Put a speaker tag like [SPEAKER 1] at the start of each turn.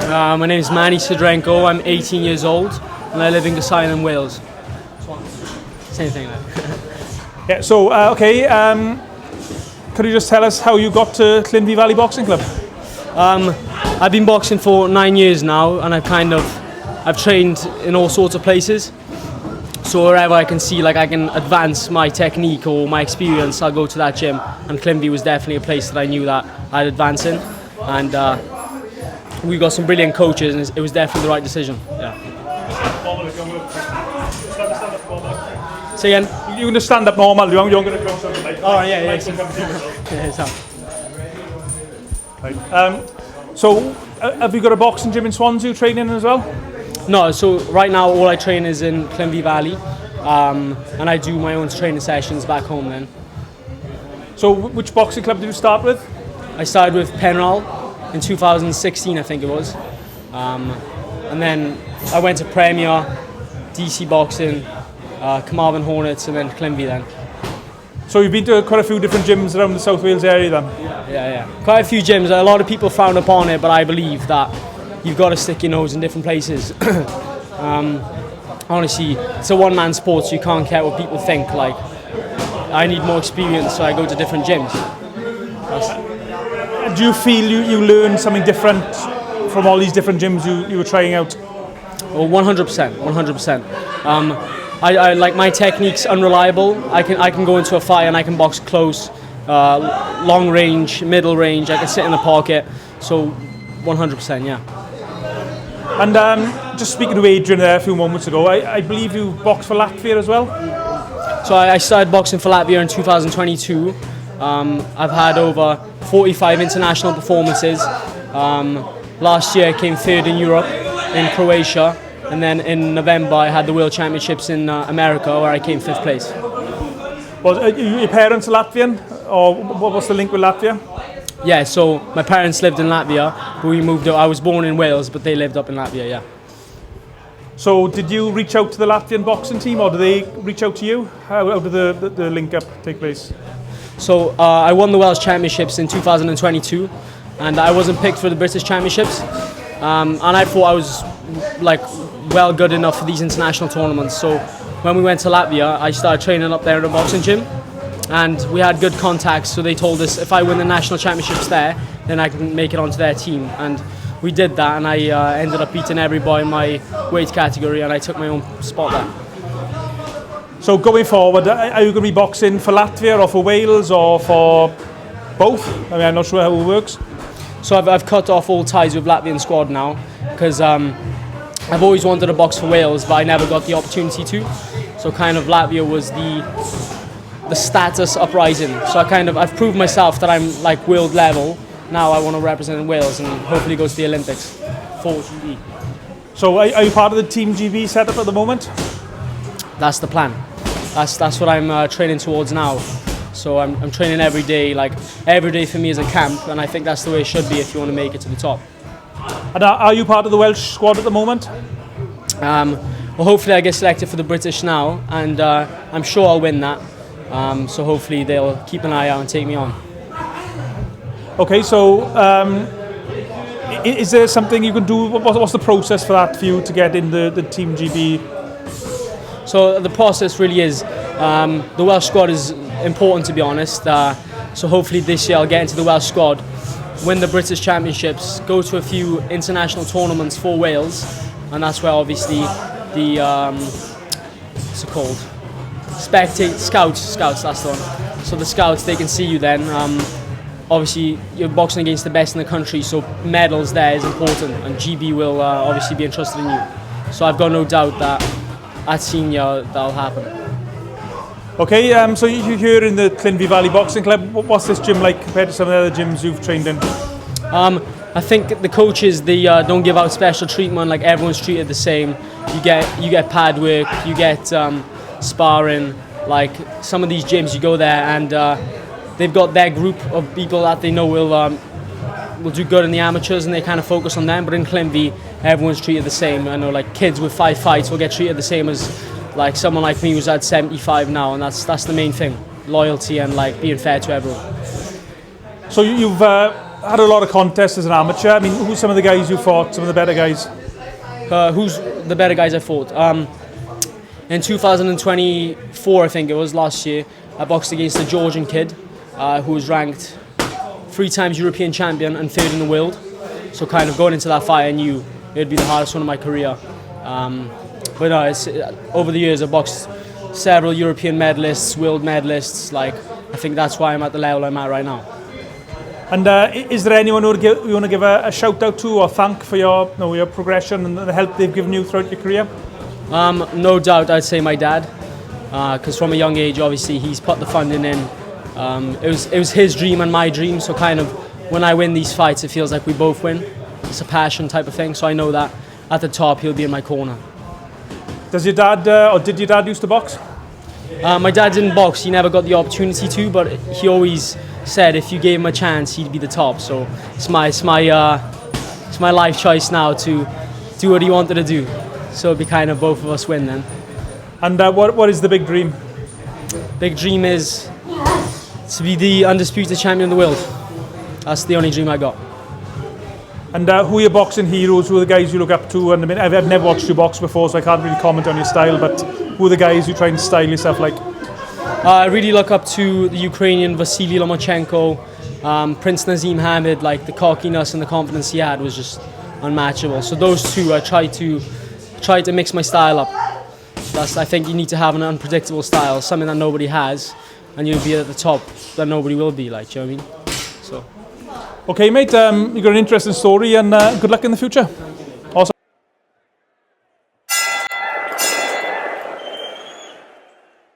[SPEAKER 1] My name is EMMANUIL Sidorenkoon. I'm 18 years old and I live in Gosailen in Wales. Same thing there.
[SPEAKER 2] Yeah, so, could you just tell us how you got to Clinby Valley Boxing Club?
[SPEAKER 1] I've been boxing for 9 years now, and I've trained in all sorts of places. So wherever I can see I can advance my technique or my experience, I'll go to that gym. And Clinby was definitely a place that I knew that I'd advance in. And we got some brilliant coaches, and it was definitely the right decision. Yeah. Say again?
[SPEAKER 2] You're going to stand up normal, you're going to go something like that.
[SPEAKER 1] Oh, yeah.
[SPEAKER 2] Right. So, have you got a boxing gym in Swansea training as well?
[SPEAKER 1] No, so right now all I train is in Clinby Valley, and I do my own training sessions back home then.
[SPEAKER 2] So, which boxing club did you start with?
[SPEAKER 1] I started with Penrall in 2016, I think it was. And then I went to Premier, DC Boxing, Carmarthen Hornets, and then Clinby then.
[SPEAKER 2] So you've been to quite a few different gyms around the South Wales area then?
[SPEAKER 1] Yeah. Quite a few gyms. A lot of people frown upon it, but I believe that you've got to stick your nose in different places. Honestly, it's a one-man sport, so you can't care what people think. I need more experience, so I go to different gyms.
[SPEAKER 2] Do you feel you learned something different from all these different gyms you were trying out?
[SPEAKER 1] Well, 100%. I like my technique's unreliable. I can go into a fight and I can box close, long range, middle range. I can sit in the pocket. So 100%, yeah.
[SPEAKER 2] And just speaking to Adrian there a few moments ago, I believe you boxed for Latvia as well?
[SPEAKER 1] So I started boxing for Latvia in 2022. I've had over 45 international performances. Last year I came third in Europe, in Croatia. And then in November I had the World Championships in America, where I came 5th place.
[SPEAKER 2] Was your parents Latvian, or what was the link with Latvia?
[SPEAKER 1] Yeah, so my parents lived in Latvia, but we moved. I was born in Wales, but they lived up in Latvia. Yeah.
[SPEAKER 2] So did you reach out to the Latvian boxing team, or did they reach out to you? How did the link up take place?
[SPEAKER 1] So I won the Welsh Championships in 2022, and I wasn't picked for the British Championships. And I thought I was well good enough for these international tournaments. So when we went to Latvia, I started training up there in a boxing gym, and we had good contacts. So they told us if I win the national championships there, then I can make it onto their team. And we did that, and I ended up beating every boy in my weight category, and I took my own spot there.
[SPEAKER 2] So going forward, are you going to be boxing for Latvia or for Wales or for both? I mean, I'm not sure how it works.
[SPEAKER 1] So I've cut off all ties with Latvian squad now, because I've always wanted to box for Wales, but I never got the opportunity to. So kind of Latvia was the status uprising. So I've proved myself that I'm world level. Now I want to represent Wales and hopefully go to the Olympics for GB.
[SPEAKER 2] So are you part of the Team GB setup at the moment?
[SPEAKER 1] That's the plan. That's what I'm training towards now. So I'm training every day. Every day for me is a camp, and I think that's the way it should be if you want to make it to the top.
[SPEAKER 2] And are you part of the Welsh squad at the moment?
[SPEAKER 1] Well, hopefully I get selected for the British now, and I'm sure I'll win that. So hopefully they'll keep an eye out and take me on.
[SPEAKER 2] Okay, so is there something you can do? What's the process for that for you to get in the Team GB?
[SPEAKER 1] So the process really is, the Welsh squad is important, to be honest. So hopefully this year I'll get into the Welsh squad, win the British Championships, go to a few international tournaments for Wales, and that's where obviously the what's it called? Scouts, that's the one. So the scouts, they can see you then. Obviously you're boxing against the best in the country, so medals there is important, and GB will obviously be interested in you. So I've got no doubt that at senior that'll happen.
[SPEAKER 2] Okay, so you're here in the Clinby Valley Boxing Club. What's this gym like compared to some of the other gyms you've trained in?
[SPEAKER 1] I think the coaches, they don't give out special treatment. Everyone's treated the same. You get pad work, you get sparring. Some of these gyms, you go there and they've got their group of people that they know will do good in the amateurs, and they kind of focus on them. But in Clinby, everyone's treated the same. I know kids with 5 fights will get treated the same as someone like me who's at 75 now, and that's the main thing: loyalty and being fair to everyone.
[SPEAKER 2] So you've had a lot of contests as an amateur. I mean, who's some of the guys you fought, some of the better guys?
[SPEAKER 1] Who's the better guys I fought? In 2024, I think it was last year, I boxed against a Georgian kid who was ranked 3 times European champion and 3rd in the world. So kind of going into that fight, I knew it would be the hardest one of my career. But no, over the years I've boxed several European medalists, world medalists. Like, I think that's why I'm at the level I'm at right now.
[SPEAKER 2] And is there anyone who you want to give a shout out to or thank for your progression and the help they've given you throughout your career?
[SPEAKER 1] No doubt, I'd say my dad, because from a young age, obviously, he's put the funding in. It was his dream and my dream, so kind of when I win these fights, it feels like we both win. It's a passion type of thing, so I know that at the top, he'll be in my corner.
[SPEAKER 2] Does your dad, or did your dad used to box?
[SPEAKER 1] My dad didn't box, he never got the opportunity to, but he always said if you gave him a chance, he'd be the top. So it's my life choice now to do what he wanted to do. So it'd be kind of both of us win then.
[SPEAKER 2] And what is the big dream?
[SPEAKER 1] Big dream is to be the undisputed champion of the world. That's the only dream I got.
[SPEAKER 2] And who are your boxing heroes? Who are the guys you look up to? And I mean, I've never watched you box before, so I can't really comment on your style, but who are the guys you try and style yourself like?
[SPEAKER 1] I really look up to the Ukrainian Vasily Lomachenko, Prince Nazim Hamid. Like, the cockiness and the confidence he had was just unmatchable. So those two, I try to mix my style up. I think you need to have an unpredictable style, something that nobody has, and you'll be at the top that nobody will be. Like, do you know what I mean? So.
[SPEAKER 2] Okay, mate. You've got an interesting story, and good luck in the future.